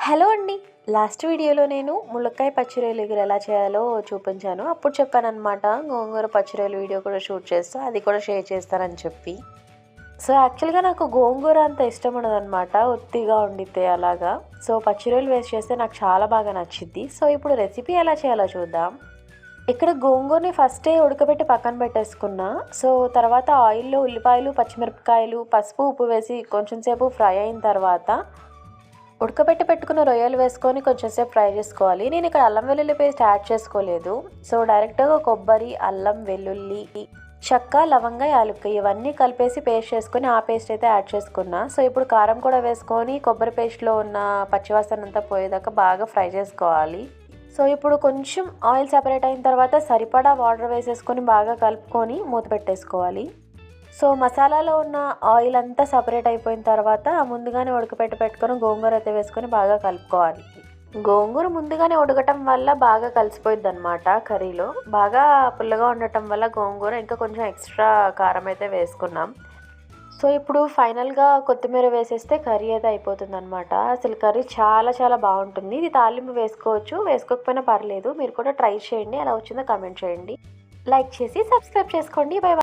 Hello అండి. Last వీడియోలో నేను ములక్కాయ పచ్చి రొయ్యలు ఎలా చేయాలో చూపించాను. అప్పుడు చెప్పాననమాట గోంగూర పచ్చి రొయ్యల వీడియో కూడా షూట్ చేస్తా, అది కూడా షేర్ చేస్తానని చెప్పి. సో, యాక్చువల్‌గా నాకు గోంగూర అంత ఇష్టం ఉండదనమాట. ఉత్తిగా వండితే అలాగా. సో, పచ్చి రొయ్యలు వేసి చేస్తే నాకు చాలా బాగా నచ్చిద్ది. సో, ఇప్పుడు రెసిపీ ఎలా చేయాలో చూద్దాం. ఇక్కడ గోంగూరని ఫస్టే ఉడకబెట్టి పక్కన పెట్టేసుకున్నా. సో, తర్వాత ఆయిల్‌లో ఉల్లిపాయలు, పచ్చిమిరపకాయలు, పసుపు, ఉప్పు వేసి కొంచెం సేపు ఫ్రై అయిన తర్వాత ఉడకబెట్టి పెట్టుకున్న రొయ్యలు వేసుకొని కొంచెం సేపు ఫ్రై చేసుకోవాలి. నేను ఇక్కడ అల్లం వెల్లుల్లి పేస్ట్ యాడ్ చేసుకోలేదు. సో, డైరెక్ట్‌గా కొబ్బరి, అల్లం, వెల్లుల్లి, చెక్క, లవంగ, యాలుక్కాయ ఇవన్నీ కలిపేసి పేస్ట్ చేసుకొని ఆ పేస్ట్ అయితే యాడ్ చేసుకున్నా. సో, ఇప్పుడు కారం కూడా వేసుకొని కొబ్బరి పేస్ట్‌లో ఉన్న పచ్చివాసన అంతా పోయేదాకా బాగా ఫ్రై చేసుకోవాలి. సో, ఇప్పుడు కొంచెం ఆయిల్ సెపరేట్ అయిన తర్వాత సరిపడా వాటర్ వేసేసుకొని బాగా కలుపుకొని మూత పెట్టేసుకోవాలి. సో, మసాలాలో ఉన్న ఆయిల్ అంతా సపరేట్ అయిపోయిన తర్వాత ముందుగానే పెట్టుకొని గోంగూర అయితే వేసుకొని బాగా కలుపుకోవాలి. గోంగూర ముందుగానే ఉడకటం వల్ల బాగా కలిసిపోయిద్దనమాట కర్రీలో. బాగా పుల్లగా ఉండటం వల్ల గోంగూర ఇంకా కొంచెం ఎక్స్ట్రా కారం అయితే వేసుకున్నాం. సో, ఇప్పుడు ఫైనల్‌గా కొత్తిమీర వేసేస్తే కర్రీ అయితే అయిపోతుందనమాట. అసలు కర్రీ చాలా చాలా బాగుంటుంది. ఇది తాలింపు వేసుకోవచ్చు, వేసుకోకపోయినా పర్లేదు. మీరు కూడా ట్రై చేయండి. ఎలా వచ్చిందో కామెంట్ చేయండి. లైక్ చేసి సబ్స్క్రైబ్ చేసుకోండి. బై.